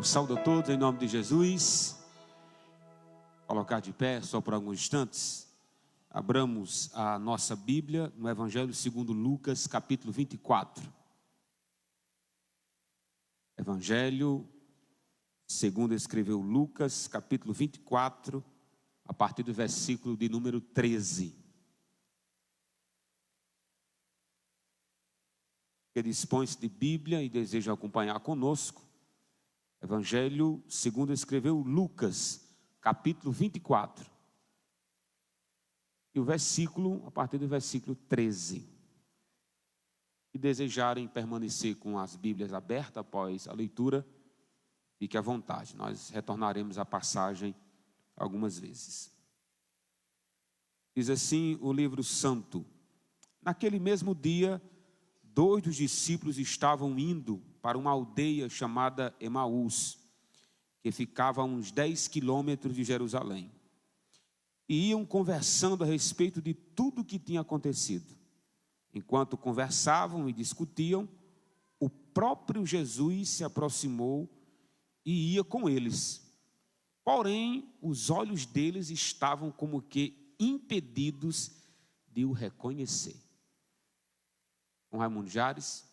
Eu saúdo a todos em nome de Jesus. Colocar de pé só por alguns instantes. Abramos a nossa Bíblia no Evangelho segundo Lucas, capítulo 24. Evangelho segundo escreveu Lucas, capítulo 24, a partir do versículo de número 13. Que dispõe-se de Bíblia e deseja acompanhar conosco. Evangelho segundo escreveu Lucas, capítulo 24. E o versículo, a partir do versículo 13. Se desejarem permanecer com as Bíblias abertas após a leitura, fique à vontade. Nós retornaremos à passagem algumas vezes. Diz assim o livro santo: naquele mesmo dia, 2 dos discípulos estavam indo para uma aldeia chamada Emaús, que ficava a uns 10 quilômetros de Jerusalém. E iam conversando a respeito de tudo o que tinha acontecido. Enquanto conversavam e discutiam, o próprio Jesus se aproximou e ia com eles. Porém, os olhos deles estavam como que impedidos de o reconhecer. Com Raimundo Jares.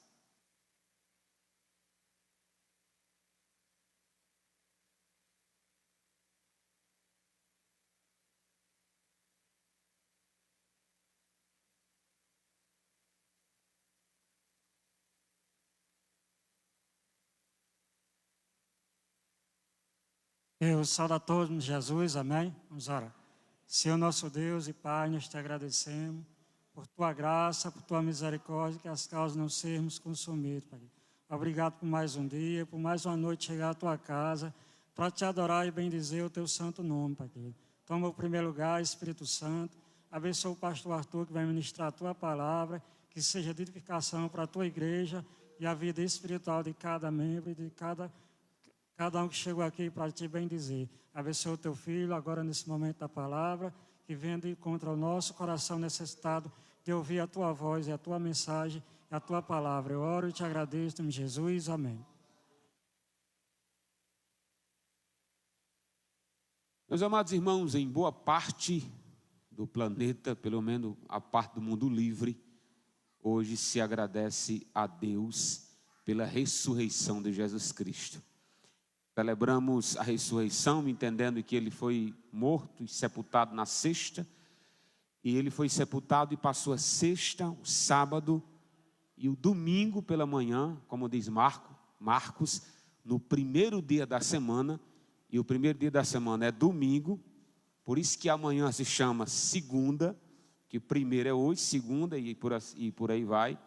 Eu saúdo a todos em Jesus, amém? Vamos orar. Senhor nosso Deus e Pai, nós te agradecemos por tua graça, por tua misericórdia, que as causas não sermos consumidos, Pai. Obrigado por mais um dia, por mais uma noite chegar à tua casa, para te adorar e bendizer o teu santo nome, Pai. Toma o primeiro lugar, Espírito Santo, abençoa o pastor Arthur que vai ministrar a tua palavra, que seja de edificação para a tua igreja e a vida espiritual de cada membro e de cada um que chegou aqui para te bendizer. Abençoa o teu filho agora nesse momento da palavra, que venha de encontro ao nosso coração necessitado de ouvir a tua voz e a tua mensagem e a tua palavra. Eu oro e te agradeço em Jesus, amém. Meus amados irmãos, em boa parte do planeta, pelo menos a parte do mundo livre, hoje se agradece a Deus pela ressurreição de Jesus Cristo. Celebramos a ressurreição, entendendo que ele foi morto e sepultado na sexta, e ele foi sepultado e passou a sexta, o sábado e o domingo pela manhã, como diz Marcos, no primeiro dia da semana, e o primeiro dia da semana é domingo, por isso que amanhã se chama segunda, que o primeiro é hoje, segunda e por aí vai.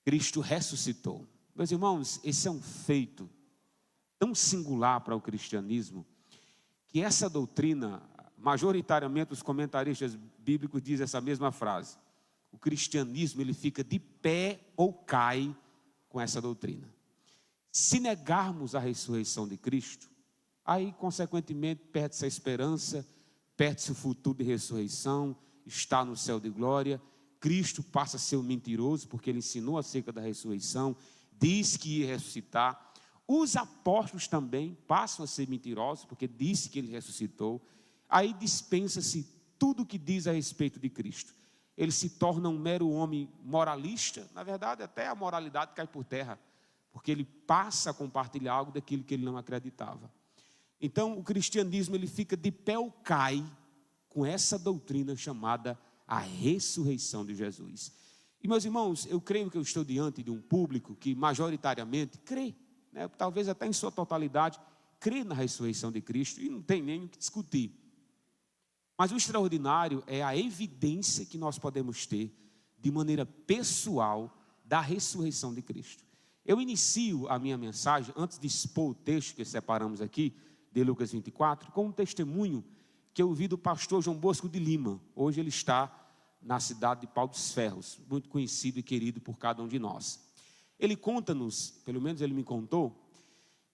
Cristo ressuscitou. Meus irmãos, esse é um feito tão singular para o cristianismo, que essa doutrina, majoritariamente os comentaristas bíblicos dizem essa mesma frase: o cristianismo ele fica de pé ou cai com essa doutrina. Se negarmos a ressurreição de Cristo, aí consequentemente perde-se a esperança, perde-se o futuro de ressurreição, está no céu de glória. Cristo passa a ser um mentiroso, porque ele ensinou acerca da ressurreição, diz que ia ressuscitar. Os apóstolos também passam a ser mentirosos, porque disse que ele ressuscitou. Aí dispensa-se tudo o que diz a respeito de Cristo. Ele se torna um mero homem moralista. Na verdade, até a moralidade cai por terra, porque ele passa a compartilhar algo daquilo que ele não acreditava. Então, o cristianismo ele fica de pé ou cai com essa doutrina chamada a ressurreição de Jesus. E, meus irmãos, eu creio que eu estou diante de um público que majoritariamente crê, talvez até em sua totalidade, crê na ressurreição de Cristo, e não tem nem o que discutir. Mas o extraordinário é a evidência que nós podemos ter, de maneira pessoal, da ressurreição de Cristo. Eu inicio a minha mensagem, antes de expor o texto que separamos aqui, de Lucas 24, com um testemunho que eu ouvi do pastor João Bosco de Lima. Hoje ele está na cidade de Pau dos Ferros, muito conhecido e querido por cada um de nós. Ele conta-nos, pelo menos ele me contou,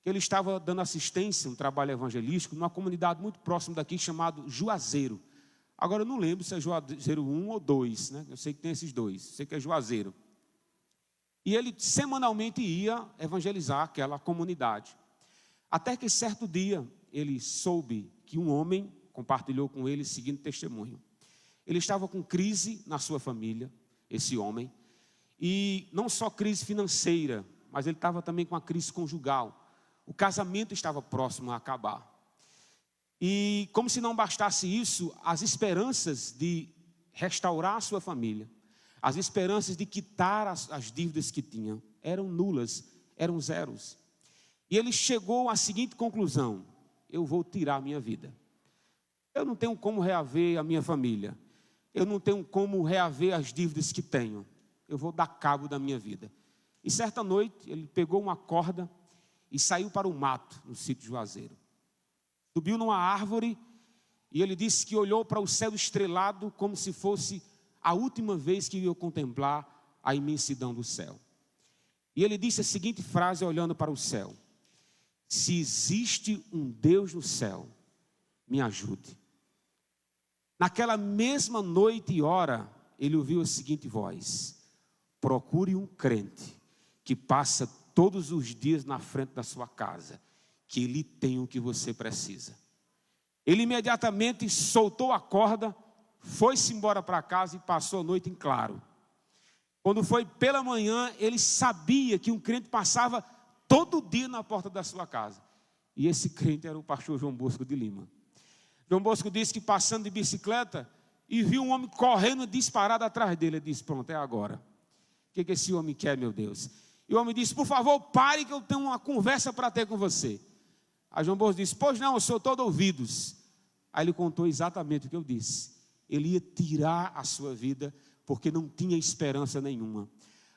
que ele estava dando assistência, um trabalho evangelístico, numa comunidade muito próxima daqui, chamado Juazeiro. Agora eu não lembro se é Juazeiro 1 ou 2, Eu sei que tem esses dois, sei que é Juazeiro. E ele semanalmente ia evangelizar aquela comunidade. Até que certo dia ele soube que um homem compartilhou com ele o seguinte testemunho. Ele estava com crise na sua família, esse homem, e não só crise financeira, mas ele estava também com a crise conjugal. O casamento estava próximo a acabar. E como se não bastasse isso, as esperanças de restaurar a sua família, as esperanças de quitar as dívidas que tinham, eram nulas, eram zeros. E ele chegou à seguinte conclusão: eu vou tirar a minha vida. Eu não tenho como reaver a minha família. Eu não tenho como reaver as dívidas que tenho. Eu vou dar cabo da minha vida. E certa noite, ele pegou uma corda e saiu para o mato, no sítio de Juazeiro. Subiu numa árvore e ele disse que olhou para o céu estrelado como se fosse a última vez que ia contemplar a imensidão do céu. E ele disse a seguinte frase olhando para o céu: se existe um Deus no céu, me ajude. Naquela mesma noite e hora, ele ouviu a seguinte voz: procure um crente que passa todos os dias na frente da sua casa, que ele tem o que você precisa. Ele imediatamente soltou a corda, foi-se embora para casa e passou a noite em claro. Quando foi pela manhã, ele sabia que um crente passava todo dia na porta da sua casa. E esse crente era o pastor João Bosco de Lima. João Bosco disse que passando de bicicleta e viu um homem correndo disparado atrás dele. Ele disse: pronto, é agora. O que esse homem quer, meu Deus? E o homem disse: por favor, pare que eu tenho uma conversa para ter com você. Aí João Bosco disse: pois não, eu sou todo ouvidos. Aí ele contou exatamente o que eu disse. Ele ia tirar a sua vida porque não tinha esperança nenhuma.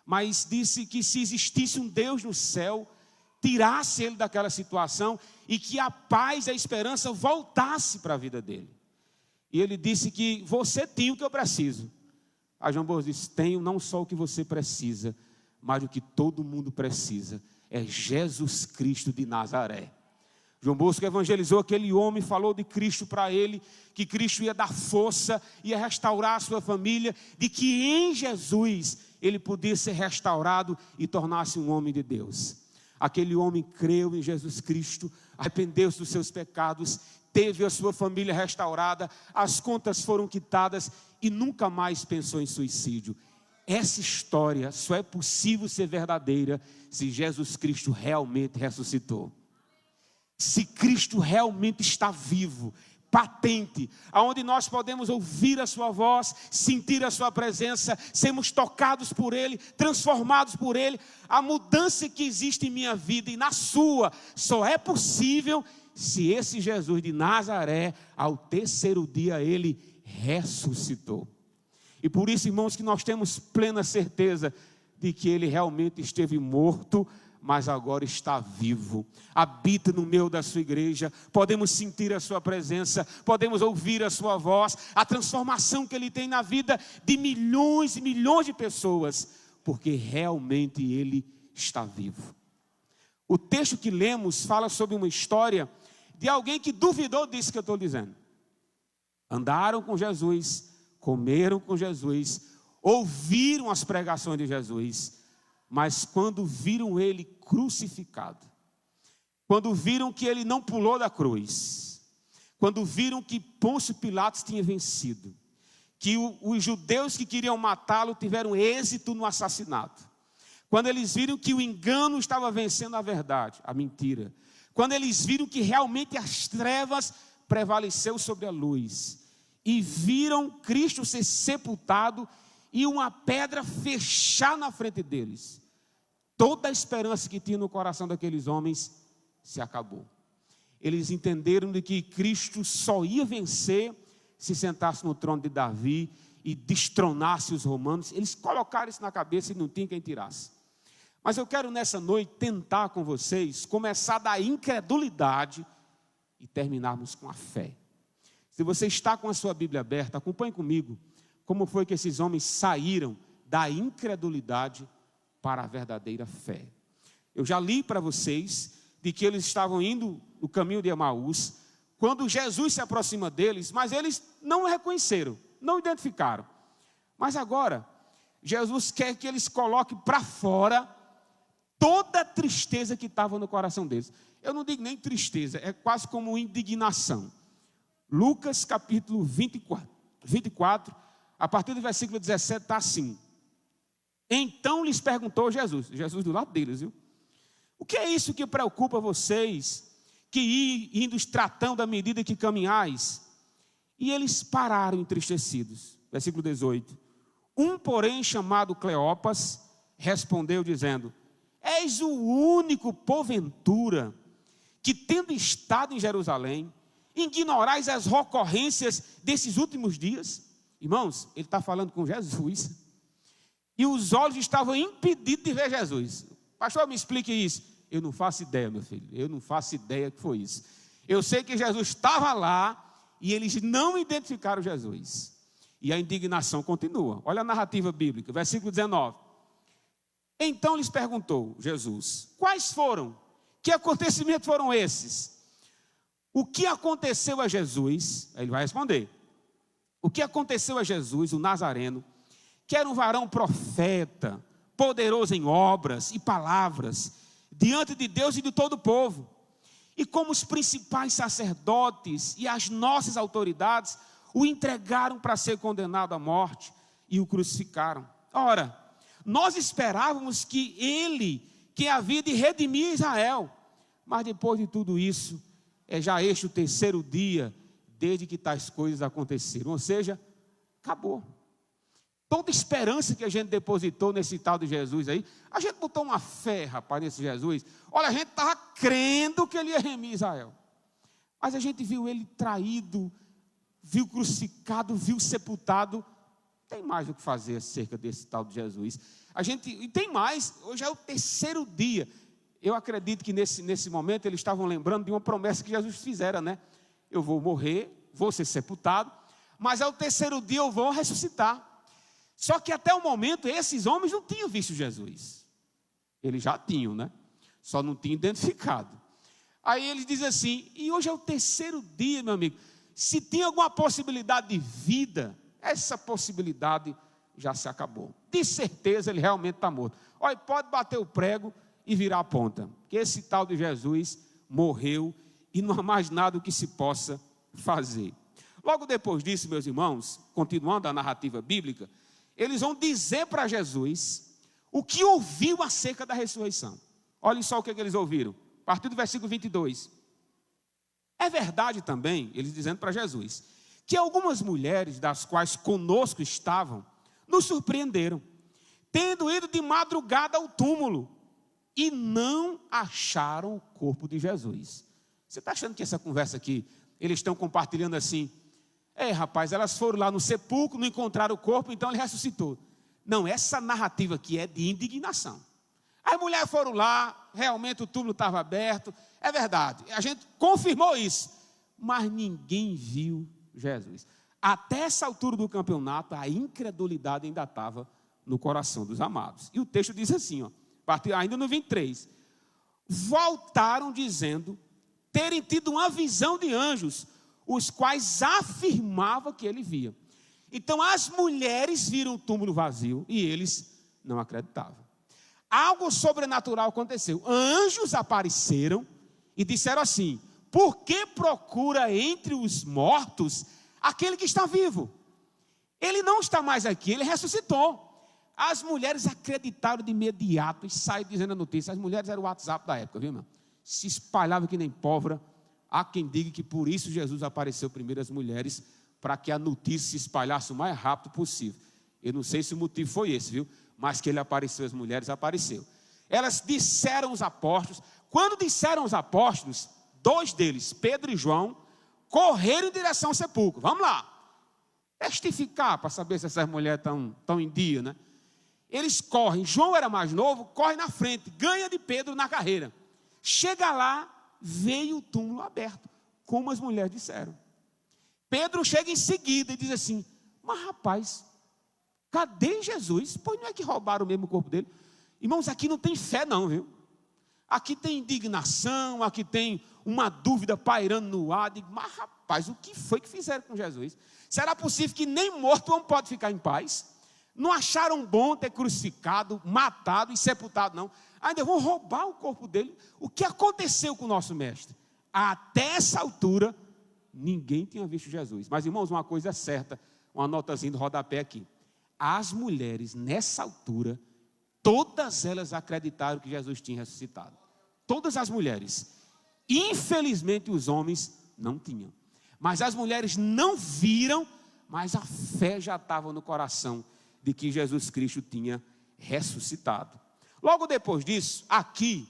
Mas disse que se existisse um Deus no céu, tirasse ele daquela situação e que a paz e a esperança voltasse para a vida dele. E ele disse que você tinha o que eu preciso. Aí João Bosco disse: tenho não só o que você precisa, mas o que todo mundo precisa, é Jesus Cristo de Nazaré. João Bosco evangelizou aquele homem, falou de Cristo para ele, que Cristo ia dar força, ia restaurar a sua família, de que em Jesus ele podia ser restaurado e tornar-se um homem de Deus. Aquele homem creu em Jesus Cristo, arrependeu-se dos seus pecados, teve a sua família restaurada, as contas foram quitadas e nunca mais pensou em suicídio. Essa história só é possível ser verdadeira se Jesus Cristo realmente ressuscitou. Se Cristo realmente está vivo, patente, aonde nós podemos ouvir a sua voz, sentir a sua presença, sermos tocados por Ele, transformados por Ele. A mudança que existe em minha vida e na sua só é possível se esse Jesus de Nazaré, ao terceiro dia, Ele ressuscitou. E por isso, irmãos, que nós temos plena certeza de que Ele realmente esteve morto, mas agora está vivo, habita no meio da sua igreja. Podemos sentir a sua presença, podemos ouvir a sua voz, a transformação que Ele tem na vida de milhões e milhões de pessoas, porque realmente Ele está vivo. O texto que lemos fala sobre uma história de alguém que duvidou disso que eu estou dizendo. Andaram com Jesus, comeram com Jesus, ouviram as pregações de Jesus, mas quando viram Ele crucificado, quando viram que Ele não pulou da cruz, quando viram que Pôncio Pilatos tinha vencido, que os judeus que queriam matá-lo tiveram êxito no assassinato, quando eles viram que o engano estava vencendo a verdade, a mentira, quando eles viram que realmente as trevas prevaleceu sobre a luz, e viram Cristo ser sepultado e uma pedra fechar na frente deles, toda a esperança que tinha no coração daqueles homens se acabou. Eles entenderam de que Cristo só ia vencer se sentasse no trono de Davi e destronasse os romanos. Eles colocaram isso na cabeça e não tinha quem tirasse. Mas eu quero nessa noite tentar com vocês começar da incredulidade e terminarmos com a fé. Se você está com a sua Bíblia aberta, acompanhe comigo como foi que esses homens saíram da incredulidade para a verdadeira fé. Eu já li para vocês de que eles estavam indo no caminho de Emaús, quando Jesus se aproxima deles, mas eles não o reconheceram, não identificaram. Mas agora, Jesus quer que eles coloquem para fora toda a tristeza que estava no coração deles. Eu não digo nem tristeza, é quase como indignação. Lucas capítulo 24, a partir do versículo 17 está assim. Então lhes perguntou Jesus do lado deles, viu? O que é isso que preocupa vocês, que indo tratando à medida que caminhais? E eles pararam entristecidos. Versículo 18. Um, porém, chamado Cleopas, respondeu dizendo: és o único, porventura, que tendo estado em Jerusalém, ignorais as ocorrências desses últimos dias? Irmãos, ele está falando com Jesus, e os olhos estavam impedidos de ver Jesus. Pastor, me explique isso. Eu não faço ideia, meu filho, eu não faço ideia que foi isso. Eu sei que Jesus estava lá, e eles não identificaram Jesus. E a indignação continua. Olha a narrativa bíblica, versículo 19. Então lhes perguntou Jesus: quais foram? Que acontecimentos foram esses? O que aconteceu a Jesus? Aí ele vai responder. O que aconteceu a Jesus, o Nazareno, que era um varão profeta, poderoso em obras e palavras, diante de Deus e de todo o povo. E como os principais sacerdotes e as nossas autoridades o entregaram para ser condenado à morte e o crucificaram. Ora, nós esperávamos que ele, que havia de redimir Israel, mas depois de tudo isso, é já este o terceiro dia, desde que tais coisas aconteceram. Ou seja, acabou. Toda esperança que a gente depositou nesse tal de Jesus aí, a gente botou uma fé, rapaz, nesse Jesus. Olha, a gente estava crendo que ele ia remir Israel. Mas a gente viu ele traído, viu crucificado, viu sepultado. Tem mais o que fazer acerca desse tal de Jesus. E tem mais, hoje é o terceiro dia. Eu acredito que nesse momento eles estavam lembrando de uma promessa que Jesus fizera, né? Eu vou morrer, vou ser sepultado, mas ao terceiro dia eu vou ressuscitar. Só que até o momento esses homens não tinham visto Jesus. Eles já tinham, né? Só não tinham identificado. Aí eles dizem assim: e hoje é o terceiro dia, meu amigo. Se tinha alguma possibilidade de vida, essa possibilidade já se acabou. De certeza ele realmente está morto. Olha, pode bater o prego e virar a ponta, que esse tal de Jesus morreu e não há mais nada que se possa fazer. Logo depois disso, meus irmãos, continuando a narrativa bíblica, eles vão dizer para Jesus o que ouviu acerca da ressurreição. Olhem só o que eles ouviram, a partir do versículo 22. É verdade também, eles dizendo para Jesus, que algumas mulheres das quais conosco estavam, nos surpreenderam, tendo ido de madrugada ao túmulo, e não acharam o corpo de Jesus. Você está achando que essa conversa aqui, eles estão compartilhando assim: rapaz, elas foram lá no sepulcro, não encontraram o corpo, então ele ressuscitou. Não, essa narrativa aqui é de indignação. As mulheres foram lá, realmente o túmulo estava aberto, é verdade, a gente confirmou isso, mas ninguém viu Jesus. Até essa altura do campeonato, a incredulidade ainda estava no coração dos amados. E o texto diz assim, ainda no 23, voltaram dizendo terem tido uma visão de anjos, os quais afirmavam que ele via. Então as mulheres viram o túmulo vazio e eles não acreditavam. Algo sobrenatural aconteceu. Anjos apareceram e disseram assim: por que procura entre os mortos aquele que está vivo? Ele não está mais aqui, ele ressuscitou. As mulheres acreditaram de imediato e saíram dizendo a notícia. As mulheres eram o WhatsApp da época, viu, irmão? Se espalhava que nem pólvora. Há quem diga que por isso Jesus apareceu primeiro às mulheres, para que a notícia se espalhasse o mais rápido possível. Eu não sei se o motivo foi esse, viu? Mas que ele apareceu às mulheres, apareceu. Elas disseram aos apóstolos. Quando disseram aos apóstolos, 2 deles, Pedro e João, correram em direção ao sepulcro. Vamos lá. Testificar para saber se essas mulheres estão em dia, né? Eles correm. João era mais novo, corre na frente, ganha de Pedro na carreira. Chega lá, veio o túmulo aberto, como as mulheres disseram. Pedro chega em seguida e diz assim: mas rapaz, cadê Jesus? Pois não é que roubaram mesmo o corpo dele? Irmãos, aqui não tem fé não, viu? Aqui tem indignação, aqui tem uma dúvida pairando no ar. Digo, mas rapaz, o que foi que fizeram com Jesus? Será possível que nem morto não pode ficar em paz? Não acharam bom ter crucificado, matado e sepultado, não. Ainda vão roubar o corpo dele. O que aconteceu com o nosso mestre? Até essa altura, ninguém tinha visto Jesus. Mas, irmãos, uma coisa é certa, uma notazinha do rodapé aqui. As mulheres, nessa altura, todas elas acreditaram que Jesus tinha ressuscitado. Todas as mulheres. Infelizmente, os homens não tinham. Mas as mulheres não viram, mas a fé já estava no coração de que Jesus Cristo tinha ressuscitado. Logo depois disso, aqui,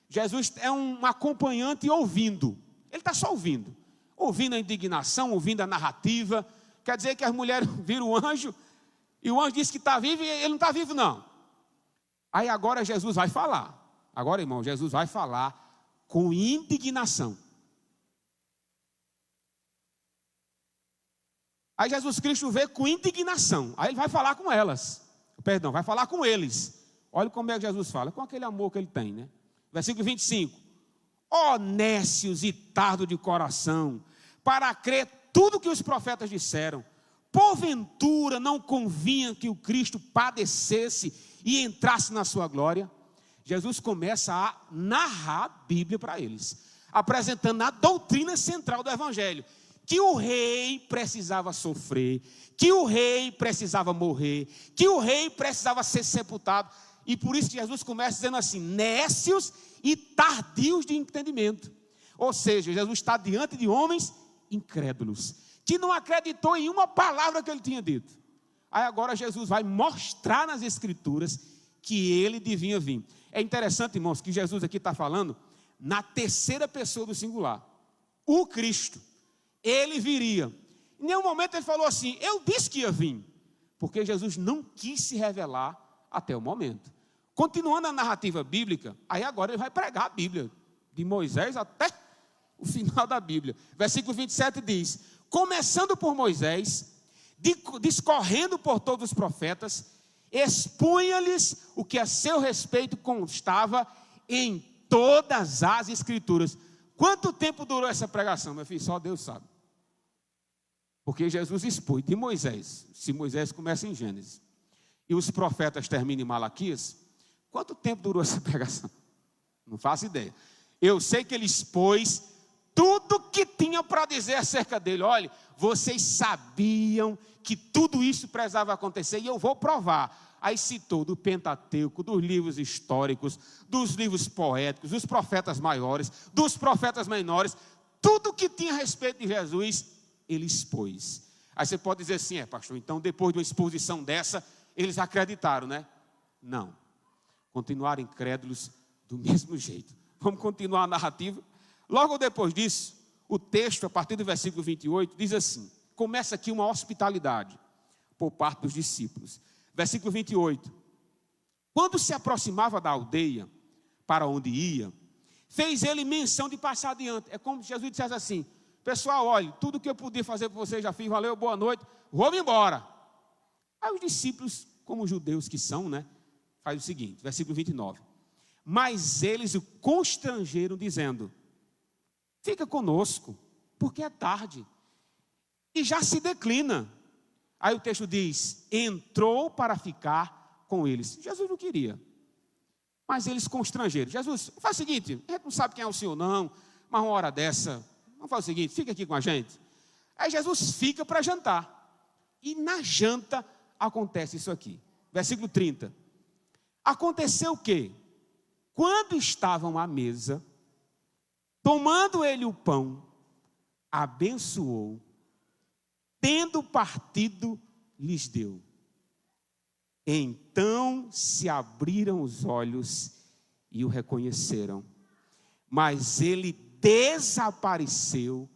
Jesus é um acompanhante ouvindo. Ele está só ouvindo. Ouvindo a indignação, ouvindo a narrativa. Quer dizer que as mulheres viram o anjo, e o anjo disse que está vivo, e ele não está vivo não. Aí agora Jesus vai falar. Agora, irmão, Jesus vai falar com indignação. Aí Jesus Cristo vê com indignação. Aí ele vai falar com elas. Perdão, vai falar com eles. Olha como é que Jesus fala, com aquele amor que ele tem, né? Versículo 25. Ó nécios e tardo de coração, para crer tudo que os profetas disseram. Porventura não convinha que o Cristo padecesse e entrasse na sua glória? Jesus começa a narrar a Bíblia para eles, apresentando a doutrina central do Evangelho. Que o rei precisava sofrer, que o rei precisava morrer, que o rei precisava ser sepultado. E por isso Jesus começa dizendo assim, nécios e tardios de entendimento. Ou seja, Jesus está diante de homens incrédulos, que não acreditou em uma palavra que ele tinha dito. Aí agora Jesus vai mostrar nas Escrituras que ele devia vir. É interessante, irmãos, que Jesus aqui está falando na terceira pessoa do singular. O Cristo. Ele viria. Em nenhum momento ele falou assim, eu disse que ia vir. Porque Jesus não quis se revelar até o momento. Continuando a narrativa bíblica, aí agora ele vai pregar a Bíblia, de Moisés até o final da Bíblia. Versículo 27 diz, começando por Moisés, discorrendo por todos os profetas, expunha-lhes o que a seu respeito constava em todas as Escrituras. Quanto tempo durou essa pregação, meu filho? Só Deus sabe. Porque Jesus expôs de Moisés, se Moisés começa em Gênesis, e os profetas terminam em Malaquias, quanto tempo durou essa pregação? Não faço ideia. Eu sei que ele expôs tudo que tinha para dizer acerca dele. Olha, vocês sabiam que tudo isso precisava acontecer, e eu vou provar. Aí citou do Pentateuco, dos livros históricos, dos livros poéticos, dos profetas maiores, dos profetas menores, tudo que tinha a respeito de Jesus, ele expôs. Aí você pode dizer assim, pastor, então depois de uma exposição dessa, eles acreditaram, né? Não. Continuaram incrédulos do mesmo jeito. Vamos continuar a narrativa. Logo depois disso, o texto, a partir do versículo 28, diz assim, começa aqui uma hospitalidade por parte dos discípulos. Versículo 28. Quando se aproximava da aldeia, para onde ia, fez ele menção de passar adiante. É como se Jesus dissesse assim, pessoal, olha, tudo que eu podia fazer por vocês já fiz, valeu, boa noite, vou-me embora. Aí os discípulos, como judeus que são, né, faz o seguinte, versículo 29. Mas eles o constrangeram, dizendo, fica conosco, porque é tarde, e já se declina. Aí o texto diz, entrou para ficar com eles. Jesus não queria, mas eles constrangeram. Jesus, faz o seguinte, a gente não sabe quem é o Senhor não, mas uma hora dessa, vamos fazer o seguinte, fica aqui com a gente. Aí Jesus fica para jantar, e na janta acontece isso aqui. Versículo 30. Aconteceu o quê? Quando estavam à mesa, tomando ele o pão, abençoou, tendo partido, lhes deu. Então se abriram os olhos e o reconheceram, mas ele desapareceu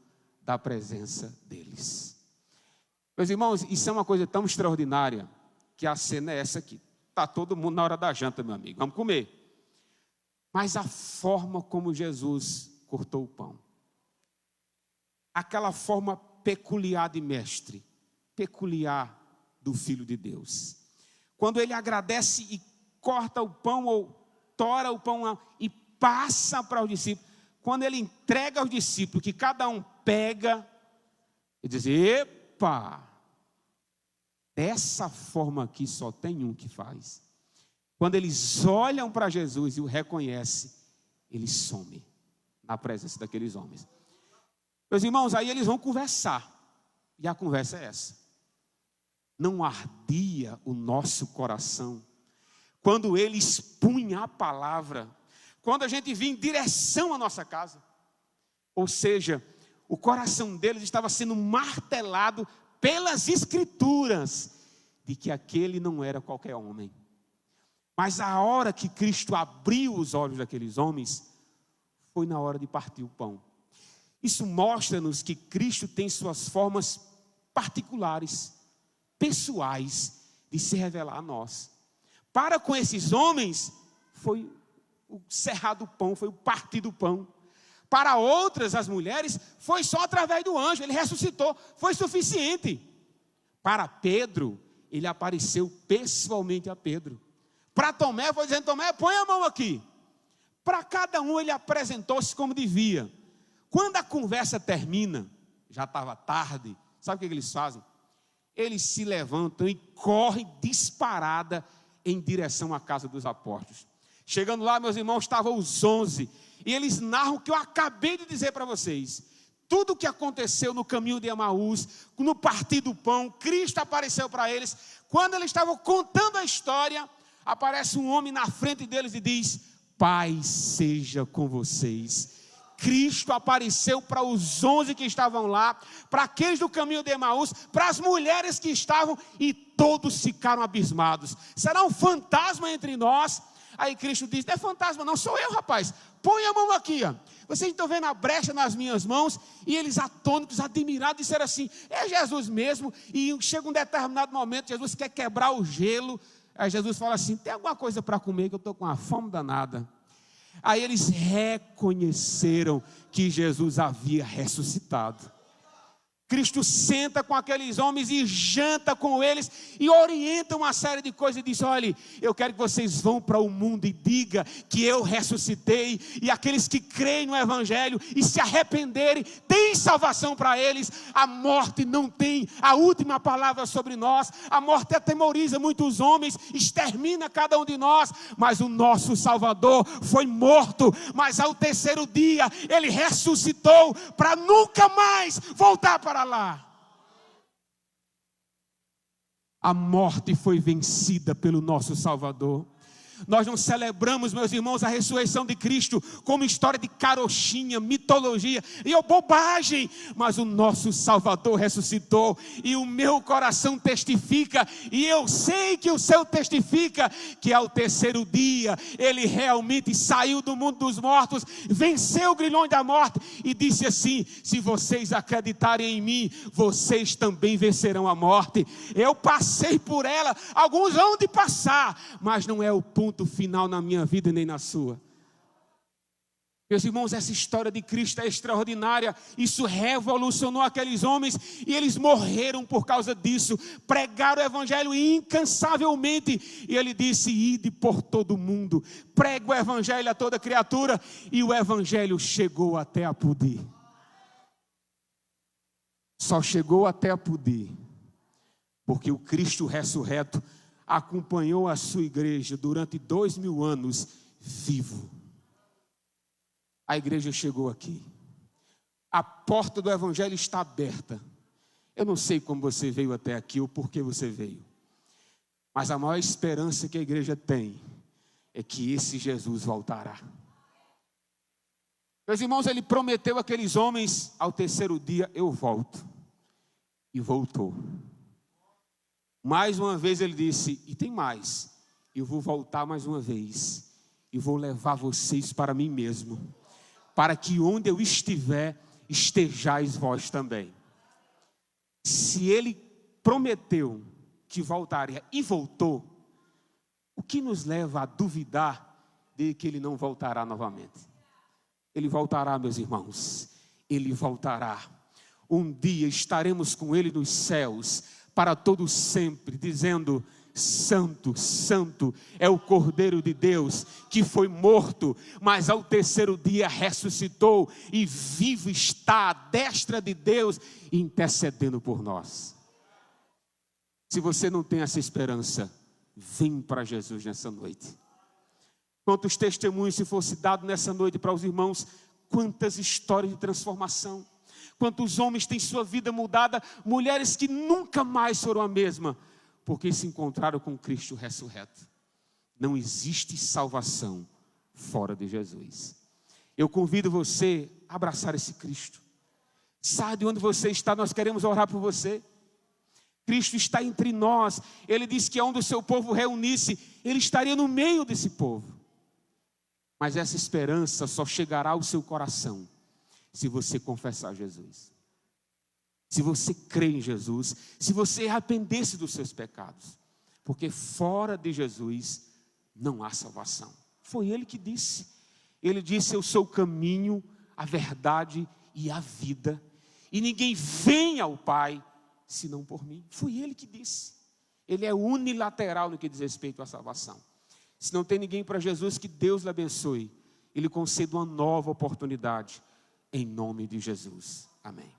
da presença deles. Meus irmãos, isso é uma coisa tão extraordinária, que a cena é essa aqui. Está todo mundo na hora da janta, meu amigo, vamos comer. Mas a forma como Jesus cortou o pão, aquela forma peculiar de mestre, peculiar do Filho de Deus. Quando ele agradece e corta o pão, ou tora o pão e passa para os discípulos. Quando ele entrega aos discípulos, que cada um pega, e diz, epa, Dessa forma aqui só tem um que faz. Quando eles olham para Jesus e o reconhecem, eles somem na presença daqueles homens. Meus irmãos, aí eles vão conversar. E a conversa é essa. Não ardia o nosso coração quando ele expunha a palavra, quando a gente vinha em direção à nossa casa? Ou seja, o coração deles estava sendo martelado pelas escrituras de que aquele não era qualquer homem. Mas a hora que Cristo abriu os olhos daqueles homens, foi na hora de partir o pão. Isso mostra-nos que Cristo tem suas formas particulares, pessoais, de se revelar a nós. Para com esses homens, foi o cerrar do pão, foi o partir do pão. Para outras, as mulheres, foi só através do anjo, ele ressuscitou, foi suficiente. Para Pedro, ele apareceu pessoalmente a Pedro. Para Tomé, foi dizendo: Tomé, põe a mão aqui. Para cada um, ele apresentou-se como devia. Quando a conversa termina, já estava tarde, sabe o que eles fazem? Eles se levantam e correm disparada em direção à casa dos apóstolos. Chegando lá, meus irmãos, estavam os 11, e eles narram o que eu acabei de dizer para vocês. Tudo o que aconteceu no caminho de Emaús, no partir do pão, Cristo apareceu para eles. Quando eles estavam contando a história, aparece um homem na frente deles e diz: paz seja com vocês. Cristo apareceu para os 11 que estavam lá, para aqueles do caminho de Emaús, para as mulheres que estavam, e todos ficaram abismados. Será um fantasma entre nós? Aí Cristo diz: não é fantasma não, sou eu, rapaz. Põe a mão aqui, ó. Vocês estão vendo a brecha nas minhas mãos? E eles, atônitos, admirados, disseram assim: é Jesus mesmo. E chega um determinado momento, Jesus quer quebrar o gelo. Aí Jesus fala assim: tem alguma coisa para comer, que eu estou com uma fome danada. Aí eles reconheceram que Jesus havia ressuscitado. Cristo senta com aqueles homens e janta com eles e orienta uma série de coisas e diz: olha, eu quero que vocês vão para o mundo e diga que eu ressuscitei, e aqueles que creem no Evangelho e se arrependerem, tem salvação para eles. A morte não tem a última palavra sobre nós. A morte atemoriza muitos homens, extermina cada um de nós, mas o nosso Salvador foi morto, mas ao terceiro dia ele ressuscitou para nunca mais voltar para lá. A morte foi vencida pelo nosso Salvador. Nós não celebramos, meus irmãos, a ressurreição de Cristo como história de carochinha, mitologia e bobagem, mas o nosso Salvador ressuscitou, e o meu coração testifica, e eu sei que o seu testifica, que ao terceiro dia ele realmente saiu do mundo dos mortos, venceu o grilhão da morte e disse assim: se vocês acreditarem em mim, vocês também vencerão a morte. Eu passei por ela, alguns vão de passar, mas não é o ponto final na minha vida nem na sua. Meus irmãos, essa história de Cristo é extraordinária. Isso revolucionou aqueles homens, e eles morreram por causa disso. Pregaram o Evangelho incansavelmente, e ele disse: ide por todo o mundo, pregue o Evangelho a toda criatura. E o Evangelho chegou até a Apodi. Só chegou até a Apodi porque o Cristo ressurreto acompanhou a sua igreja durante 2000 anos vivo. A igreja chegou aqui. A porta do Evangelho está aberta. Eu não sei como você veio até aqui ou por que você veio, mas a maior esperança que a igreja tem é que esse Jesus voltará. Meus irmãos, ele prometeu àqueles homens: ao terceiro dia eu volto. E voltou. Mais uma vez ele disse: e tem mais, eu vou voltar mais uma vez, e vou levar vocês para mim mesmo, para que onde eu estiver, estejais vós também. Se ele prometeu que voltaria e voltou, o que nos leva a duvidar de que ele não voltará novamente? Ele voltará, meus irmãos, ele voltará. Um dia estaremos com ele nos céus, para todo sempre, dizendo: santo, santo é o Cordeiro de Deus, que foi morto, mas ao terceiro dia ressuscitou, e vivo está à destra de Deus, intercedendo por nós. Se você não tem essa esperança, vem para Jesus nessa noite. Quantos testemunhos se fosse dado nessa noite para os irmãos, quantas histórias de transformação, quantos homens têm sua vida mudada, mulheres que nunca mais foram a mesma, porque se encontraram com Cristo ressurreto. Não existe salvação fora de Jesus. Eu convido você a abraçar esse Cristo. Sabe de onde você está, nós queremos orar por você. Cristo está entre nós. Ele disse que onde o seu povo reunisse, Ele estaria no meio desse povo. Mas essa esperança só chegará ao seu coração se você confessar Jesus. Se você crê em Jesus, se você arrepender-se dos seus pecados. Porque fora de Jesus não há salvação. Foi Ele que disse. Ele disse: eu sou o caminho, a verdade e a vida. E ninguém vem ao Pai senão por mim. Foi Ele que disse. Ele é unilateral no que diz respeito à salvação. Se não tem ninguém para Jesus, que Deus lhe abençoe. Ele conceda uma nova oportunidade. Em nome de Jesus. Amém.